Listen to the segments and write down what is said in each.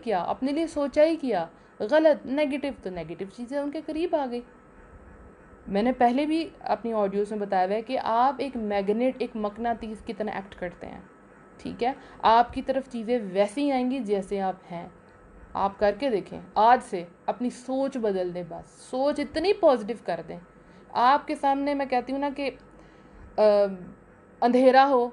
کیا, اپنے لیے سوچا ہی کیا, غلط نیگیٹو, تو نیگیٹو چیزیں ان کے قریب آ گئی. میں نے پہلے بھی اپنی آڈیوز میں بتایا ہوا ہے کہ آپ ایک میگنیٹ, ایک مقناطیس کی طرح ایکٹ کرتے ہیں, ٹھیک ہے. آپ کی طرف چیزیں ویسے ہی آئیں گی جیسے آپ ہیں. آپ کر کے دیکھیں, آج سے اپنی سوچ بدل دیں, بس سوچ اتنی پازیٹیو کر دیں. آپ کے سامنے میں کہتی ہوں نا کہ اندھیرا ہو,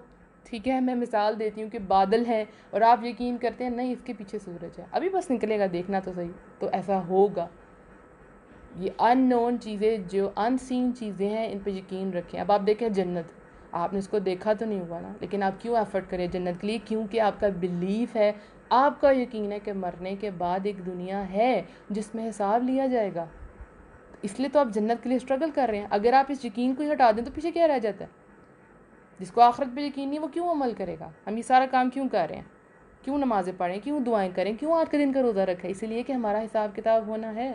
ٹھیک ہے, میں مثال دیتی ہوں کہ بادل ہیں اور آپ یقین کرتے ہیں نہیں اس کے پیچھے سورج ہے, ابھی بس نکلے گا, دیکھنا تو صحیح, تو ایسا ہوگا. یہ ان نون چیزیں, جو ان سین چیزیں ہیں, ان پہ یقین رکھیں. اب آپ دیکھیں جنت, آپ نے اس کو دیکھا تو نہیں ہوا نا, لیکن آپ کیوں ایفرٹ کریں جنت کے لیے؟ کیونکہ آپ کا بلیف ہے, آپ کا یقین ہے کہ مرنے کے بعد ایک دنیا ہے جس میں حساب لیا جائے گا. اس لیے تو آپ جنت کے لیے اسٹرگل کر رہے ہیں. اگر آپ اس یقین کو ہی ہٹا دیں تو پیچھے کیا رہ جاتا ہے؟ جس کو آخرت پہ یقین نہیں وہ کیوں عمل کرے گا؟ ہم یہ سارا کام کیوں کر رہے ہیں؟ کیوں نمازیں پڑھیں, کیوں دعائیں کریں, کیوں آج کے دن کا روزہ رکھیں؟ اسی لیے کہ ہمارا حساب کتاب ہونا ہے,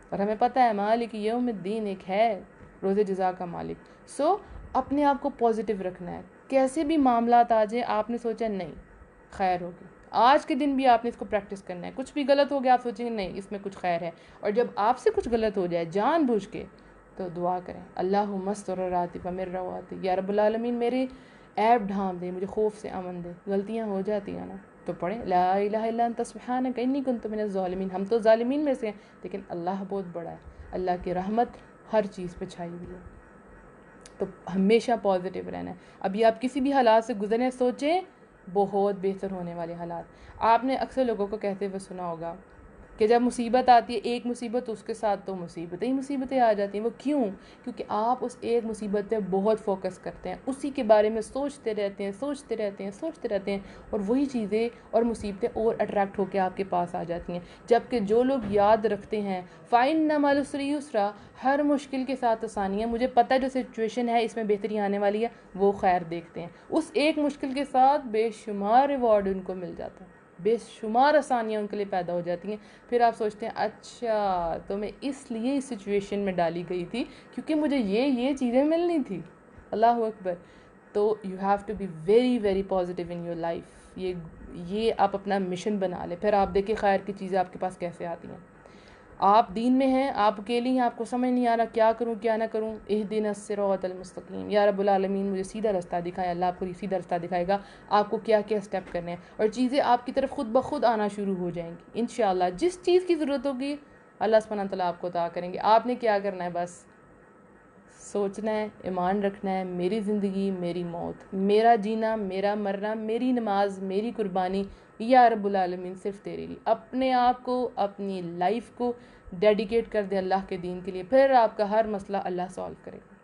اور ہمیں پتہ ہے مالک یوم الدین ایک ہے, روز جزا کا مالک. سو اپنے آپ کو پازیٹیو رکھنا ہے. کیسے بھی معاملات آ جائیں, آپ نے سوچا نہیں خیر ہوگی, آج کے دن بھی آپ نے اس کو پریکٹس کرنا ہے. کچھ بھی غلط ہو گیا, آپ سوچیں گے نہیں اس میں کچھ خیر ہے, اور جب آپ سے کچھ غلط ہو جائے جان بوجھ کے, تو دعا کریں, اللہم استر راتی ومن رواتی, یا رب العالمین میرے عیب ڈھانپ دے, مجھے خوف سے امن دے. غلطیاں ہو جاتی ہیں نا, تو پڑھیں لا الہ الا انت سبحانک انی کنت من الظالمین. ہم تو ظالمین میں سے ہیں, لیکن اللہ بہت بڑا ہے, اللہ کی رحمت ہر چیز پہ چھائی ہوئی ہے. تو ہمیشہ پازیٹیو رہنا ہے. ابھی آپ کسی بھی حالات سے گزرنے, سوچیں بہت بہتر ہونے والے حالات. آپ نے اکثر لوگوں کو کہتے ہوئے سنا ہوگا کہ جب مصیبت آتی ہے, ایک مصیبت, اس کے ساتھ تو مصیبتیں ہی مصیبتیں آ جاتی ہیں. وہ کیوں؟ کیونکہ آپ اس ایک مصیبت پہ بہت فوکس کرتے ہیں, اسی کے بارے میں سوچتے رہتے ہیں, سوچتے رہتے ہیں, سوچتے رہتے ہیں, اور وہی چیزیں اور مصیبتیں اور اٹریکٹ ہو کے آپ کے پاس آ جاتی ہیں. جبکہ جو لوگ یاد رکھتے ہیں فَإِنَّ مَعَ الْعُسْرِ يُسْرًا, ہر مشکل کے ساتھ آسانی ہے, مجھے پتہ ہے جو سچویشن ہے اس میں بہتری آنے والی ہے, وہ خیر دیکھتے ہیں, اس ایک مشکل کے ساتھ بے شمار ریوارڈ ان کو مل جاتا ہے, بے شمار آسانیاں ان کے لیے پیدا ہو جاتی ہیں. پھر آپ سوچتے ہیں اچھا تو میں اس لیے اس سچویشن میں ڈالی گئی تھی کیونکہ مجھے یہ چیزیں ملنی تھی. اللہ اکبر. تو you have to be very very positive in your life. یہ آپ اپنا مشن بنا لیں, پھر آپ دیکھیں خیر کی چیزیں آپ کے پاس کیسے آتی ہیں. آپ دین میں ہیں, آپ اکیلی ہیں, آپ کو سمجھ نہیں آ رہا کیا کروں کیا نہ کروں, اہدنا الصراط المستقیم, یا رب العالمین مجھے سیدھا رستہ دکھائے. اللہ آپ کو سیدھا رستہ دکھائے گا, آپ کو کیا کیا سٹیپ کرنے ہیں, اور چیزیں آپ کی طرف خود بخود آنا شروع ہو جائیں گی انشاءاللہ. جس چیز کی ضرورت ہوگی اللہ سبحانہ وتعالیٰ آپ کو عطا کریں گے. آپ نے کیا کرنا ہے, بس سوچنا ہے, ایمان رکھنا ہے, میری زندگی میری موت, میرا جینا میرا مرنا, میری نماز میری قربانی, یا رب العالمین صرف تیرے لیے. اپنے آپ کو, اپنی لائف کو ڈیڈیکیٹ کر دیں اللہ کے دین کے لیے, پھر آپ کا ہر مسئلہ اللہ سالو کرے گا.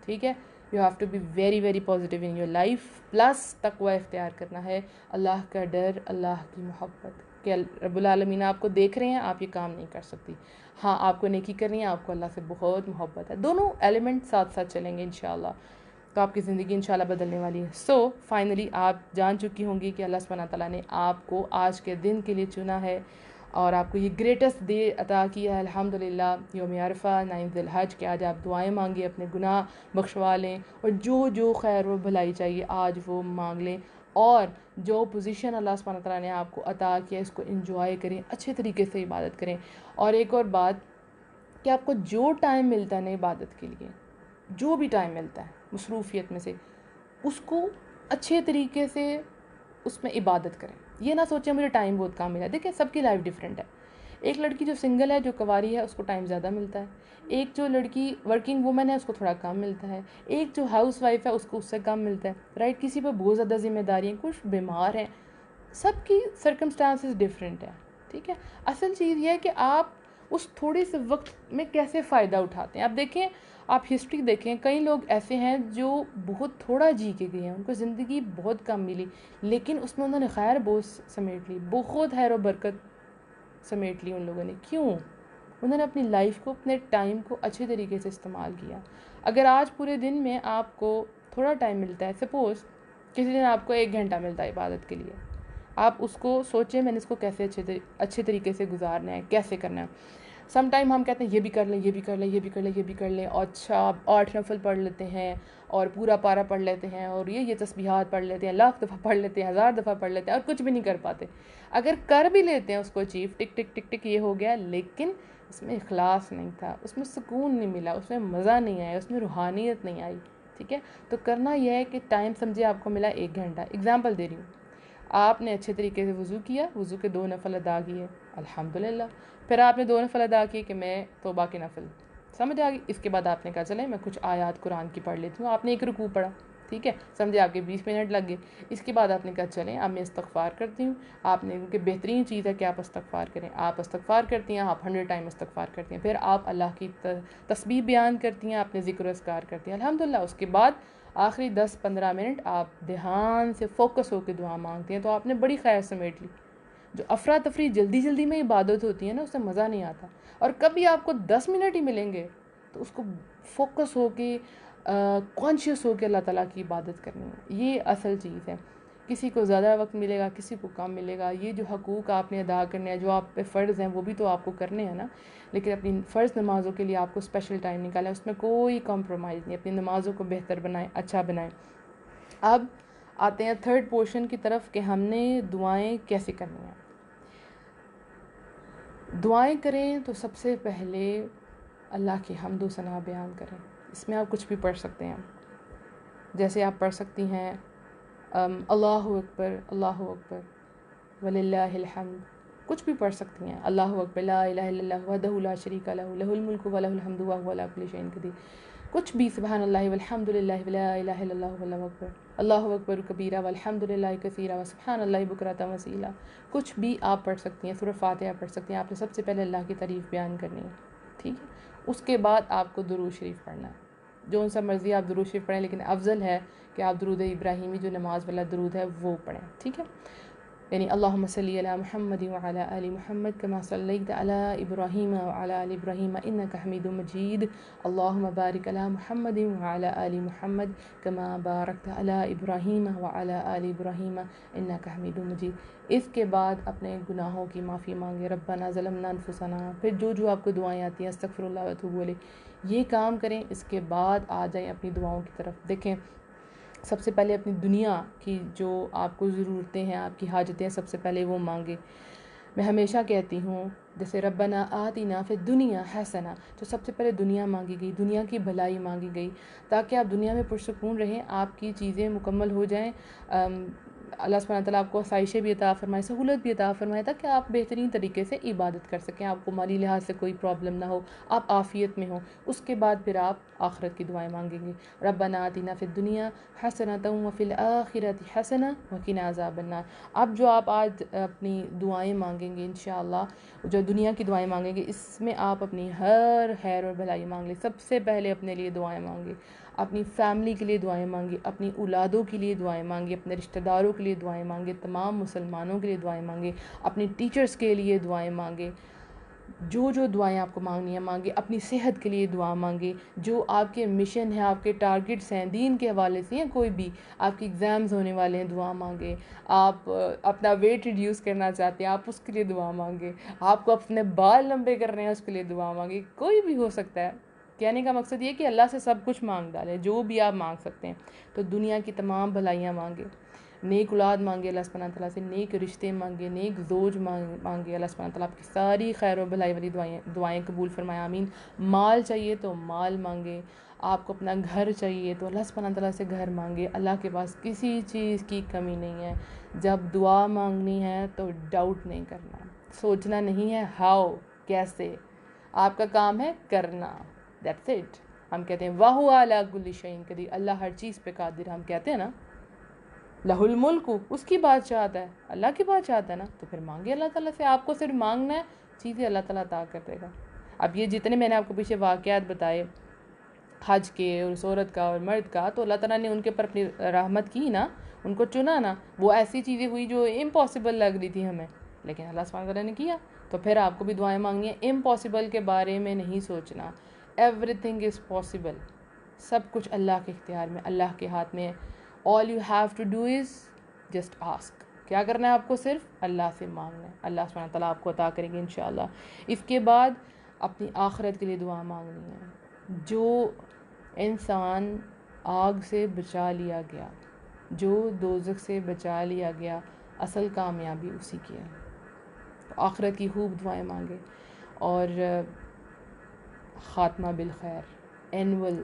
ٹھیک ہے. You have to be very very positive in your life, plus تقوی اختیار کرنا ہے, اللہ کا ڈر, اللہ کی محبت کہ رب العالمین آپ کو دیکھ رہے ہیں, آپ یہ کام نہیں کر سکتی. ہاں آپ کو نیکی کرنی ہے, آپ کو اللہ سے بہت محبت ہے. دونوں ایلیمنٹ ساتھ ساتھ چلیں گے انشاءاللہ, تو آپ کی زندگی انشاءاللہ بدلنے والی ہے. سو فائنلی آپ جان چکی ہوں گی کہ اللہ سبحانہ تعالیٰ نے آپ کو آج کے دن کے لیے چنا ہے, اور آپ کو یہ گریٹسٹ ڈے عطا کیا ہے الحمدللہ, یوم عرفہ 9 ذی الحج, کہ آج آپ دعائیں مانگیں, اپنے گناہ بخشوا لیں, اور جو خیر و بھلائی چاہیے آج وہ مانگ لیں, اور جو پوزیشن اللہ سبحانہ تعالیٰ نے آپ کو عطا کیا اس کو انجوائے کریں, اچھے طریقے سے عبادت کریں. اور ایک اور بات کہ آپ کو جو ٹائم ملتا ہے نا عبادت کے لیے, جو بھی ٹائم ملتا ہے مصروفیت میں سے, اس کو اچھے طریقے سے اس میں عبادت کریں. یہ نہ سوچیں مجھے ٹائم بہت کم ملا. دیکھیں سب کی لائف ڈیفرنٹ ہے. ایک لڑکی جو سنگل ہے, جو کنواری ہے, اس کو ٹائم زیادہ ملتا ہے. ایک جو لڑکی ورکنگ وومن ہے اس کو تھوڑا کم ملتا ہے. ایک جو ہاؤس وائف ہے اس کو اس سے کم ملتا ہے, رائٹ. کسی پہ بہت زیادہ ذمہ داری ہیں, کچھ بیمار ہیں, سب کی سرکمسٹانسز ڈیفرنٹ ہیں. ٹھیک ہے. اصل چیز یہ ہے کہ آپ اس تھوڑے سے وقت میں کیسے فائدہ اٹھاتے ہیں. آپ دیکھیں, آپ ہسٹری دیکھیں, کئی لوگ ایسے ہیں جو بہت تھوڑا جی کے گئے ہیں, ان کو زندگی بہت کم ملی, لیکن اس میں انہوں نے خیر بہت سمیٹ لی, بہت خیر و برکت سمیٹ لی ان لوگوں نے. کیوں؟ انہوں نے اپنی لائف کو, اپنے ٹائم کو اچھے طریقے سے استعمال کیا. اگر آج پورے دن میں آپ کو تھوڑا ٹائم ملتا ہے, سپوز کسی دن آپ کو 1 گھنٹہ ملتا ہے عبادت کے لیے, آپ اس کو سوچیں میں نے اس کو کیسے اچھے طریقے سے گزارنا ہے, کیسے کرنا ہے. سم ٹائم ہم کہتے ہیں یہ بھی کر لیں، یہ بھی کر لیں، یہ بھی کر لیں، یہ بھی کر لیں، اور اچھا 8 نفل پڑھ لیتے ہیں اور پورا پارا پڑھ لیتے ہیں اور یہ تسبیحات پڑھ لیتے ہیں، لاکھ دفعہ پڑھ لیتے ہیں، 1000 دفعہ پڑھ لیتے ہیں، اور کچھ بھی نہیں کر پاتے. اگر کر بھی لیتے ہیں اس کو اچیو، ٹک ٹک ٹک ٹک یہ ہو گیا، لیکن اس میں اخلاص نہیں تھا، اس میں سکون نہیں ملا، اس میں مزہ نہیں آیا، اس میں روحانیت نہیں آئی. ٹھیک ہے، تو کرنا یہ ہے کہ ٹائم سمجھے آپ کو ملا 1 گھنٹہ. اگزامپل دے رہی ہوں، آپ نے اچھے طریقے سے وضو کیا، وضو کے 2 نفل ادا کیے، الحمدللہ. پھر آپ نے 2 نفل ادا کیے کہ میں توبہ کے نفل، سمجھ آ گئی. اس کے بعد آپ نے کہا چلیں میں کچھ آیات قرآن کی پڑھ لیتی ہوں، آپ نے 1 رکوع پڑھا، ٹھیک ہے، سمجھے آپ کے 20 منٹ لگ گئے. اس کے بعد آپ نے کہا چلیں اب میں استغفار کرتی ہوں. آپ نے، کیونکہ بہترین چیز ہے کہ آپ استغفار کریں، آپ استغفار کرتی ہیں، آپ 100 ٹائم استغفار کرتی ہیں، پھر آپ اللہ کی تسبیح بیان کرتی ہیں، آپ نے ذکر و اذکار کرتی ہیں، الحمدللہ. اس کے بعد آخری 10-15 منٹ آپ دھیان سے فوکس ہو کے دعا مانگتے ہیں، تو آپ نے بڑی خیر سمیٹ لی. جو افراتفری جلدی جلدی میں عبادت ہوتی ہے نا، اس سے مزہ نہیں آتا. اور کبھی آپ کو 10 منٹ ہی ملیں گے تو اس کو فوکس ہو کے کانشیس ہو کے اللہ تعالیٰ کی عبادت کرنی ہے. یہ اصل چیز ہے. کسی کو زیادہ وقت ملے گا، کسی کو کم ملے گا. یہ جو حقوق آپ نے ادا کرنے ہیں، جو آپ پہ فرض ہیں، وہ بھی تو آپ کو کرنے ہیں نا. لیکن اپنی فرض نمازوں کے لیے آپ کو اسپیشل ٹائم نکالا ہے، اس میں کوئی کمپرومائز نہیں. اپنی نمازوں کو بہتر بنائیں، اچھا بنائیں. اب آتے ہیں 3rd پورشن کی طرف کہ ہم نے دعائیں کیسے کرنی ہیں. دعائیں کریں تو سب سے پہلے اللہ کی حمد و ثنا بیان کریں. اس میں آپ کچھ بھی پڑھ سکتے ہیں. جیسے آپ پڑھ سکتی ہیں اللہ اکبر، اللہ اکبر وللہ الحمد، کچھ بھی پڑھ سکتی ہیں. اللہ اکبر، لا الہ الا اللہ وحدہ لا شریک لہ لہ الملک و لہ الحمد وہو علی کل شیء قدیر. کچھ بھی، سبحان اللہ والحمد للہ ولا الہ الا اللہ واللہ اکبر، اللہ اکبر کبیرہ والحمد للہ کثیرہ وسبحان اللہ بکرۃ وصیلا. کچھ بھی آپ پڑھ سکتی ہیں. سورہ فاتحہ پڑھ سکتی ہیں. آپ نے سب سے پہلے اللہ کی تعریف بیان کرنی ہے، ٹھیک ہے. اس کے بعد آپ کو درود شریف پڑھنا ہے. جو سا مرضی آپ درود شریف پڑھیں، لیکن افضل ہے کہ آپ درود ابراہیمی جو نماز والا درود ہے وہ پڑھیں، ٹھیک ہے. یعنی اللہم صلی علی محمد وعلی آل محمد کما صلیت علی ابراہیم وعلی آل ابراہیم انک حمید مجید. اللہم بارک علی محمد وعلی آل محمد کما بارکت علی ابراہیم وعلی آل ابراہیم انک حمید مجید. اس کے بعد اپنے گناہوں کی معافی مانگے، ربنا ظلمنا انفسنا. پھر جو آپ کو دعائیں آتی ہیں، استغفر اللہ واتوب الیہ، یہ کام کریں. اس کے بعد آ جائیں اپنی دعاؤں کی طرف. دیکھیں، سب سے پہلے اپنی دنیا کی جو آپ کو ضرورتیں ہیں، آپ کی حاجتیں ہیں، سب سے پہلے وہ مانگے. میں ہمیشہ کہتی ہوں جیسے ربنا آتنا فی الدنیا حسنہ، تو سب سے پہلے دنیا مانگی گئی، دنیا کی بھلائی مانگی گئی، تاکہ آپ دنیا میں پرسکون رہیں، آپ کی چیزیں مکمل ہو جائیں. اللہ سبحانہ تعالیٰ آپ کو آسائشیں بھی عطا فرمائے، سہولت بھی عطا فرمائے، تاکہ آپ بہترین طریقے سے عبادت کر سکیں، آپ کو مالی لحاظ سے کوئی پرابلم نہ ہو، آپ عافیت میں ہوں. اس کے بعد پھر آپ آخرت کی دعائیں مانگیں گے. ربنا آتنا فی الدنیا حسنۃ وفی الآخرۃ حسنۃ وقنا عذاب النار. اب جو آپ آج اپنی دعائیں مانگیں گے انشاءاللہ، جو دنیا کی دعائیں مانگیں گے، اس میں آپ اپنی ہر خیر اور بھلائی مانگ لیں. سب سے پہلے اپنے لیے دعائیں مانگیں، اپنی فیملی کے لیے دعائیں مانگیں، اپنی اولادوں کے لیے دعائیں مانگیں، اپنے رشتہ داروں کے لیے دعائیں مانگیں، تمام مسلمانوں کے لیے دعائیں مانگیں، اپنی ٹیچرز کے لیے دعائیں مانگیں. جو دعائیں آپ کو مانگنی ہیں مانگیں. اپنی صحت کے لیے دعا مانگیں. جو آپ کے مشن ہیں، آپ کے ٹارگٹس ہیں دین کے حوالے سے، ہیں کوئی بھی، آپ کے ایگزامز ہونے والے ہیں، دعا مانگیں. آپ اپنا ویٹ ریڈیوس کرنا چاہتے ہیں، آپ اس کے لیے دعا مانگیں. آپ کو اپنے بال لمبے کرنے ہیں، اس کے لیے دعا مانگیں. کوئی بھی ہو سکتا ہے. کہنے کا مقصد یہ کہ اللہ سے سب کچھ مانگ ڈالیں، جو بھی آپ مانگ سکتے ہیں. تو دنیا کی تمام بھلائیاں مانگیں، نیک اولاد مانگے اللہ سبحانہ تعالیٰ سے، نیک رشتے مانگے، نیک زوج مانگے. اللہ سبحانہ تعالیٰ آپ کی ساری خیر و بھلائی والی دعائیں قبول فرمائے، آمین. مال چاہیے تو مال مانگے. آپ کو اپنا گھر چاہیے تو اللہ سبحانہ تعالیٰ سے گھر مانگے. اللہ کے پاس کسی چیز کی کمی نہیں ہے. جب دعا مانگنی ہے تو ڈاؤٹ نہیں کرنا، سوچنا نہیں ہے ہاؤ، کیسے. آپ کا کام ہے کرنا، دیٹس اٹ. ہم کہتے ہیں وَهُوَ عَلَىٰ كُلِّ شَيْءٍ قَدِيرٌ، اللہ ہر چیز پہ قادر. ہم کہتے ہیں نا لہ الملک، اس کی بادشاہت ہے، اللہ کی بادشاہت ہے نا. تو پھر مانگے اللہ تعالیٰ سے. آپ کو صرف مانگنا ہے، چیزیں اللہ تعالیٰ عطا کر دے گا. اب یہ جتنے میں نے آپ کو پیچھے واقعات بتائے حج کے اور اس عورت کا اور مرد کا، تو اللہ تعالیٰ نے ان کے پر اپنی رحمت کی نا، ان کو چنا نا. وہ ایسی چیزیں ہوئی جو امپاسبل لگ رہی تھی ہمیں، لیکن اللہ سبحانہ تعالیٰ نے کیا. تو پھر آپ کو بھی دعائیں مانگنی ہیں. امپاسبل کے بارے میں نہیں سوچنا، ایوری تھنگ از پاسبل. سب کچھ اللہ کے اختیار میں، اللہ کے ہاتھ میں. All you have to do is just ask. کیا کرنا ہے آپ کو؟ صرف اللہ سے مانگنا ہے. اللہ سبحانہ تعالیٰ آپ کو عطا کریں گے انشاءاللہ. اس کے بعد اپنی آخرت کے لیے دعا مانگنی ہے. جو انسان آگ سے بچا لیا گیا، جو دوزخ سے بچا لیا گیا، اصل کامیابی اسی کی ہے. آخرت کی خوب دعائیں مانگے اور خاتمہ بالخیر، اینول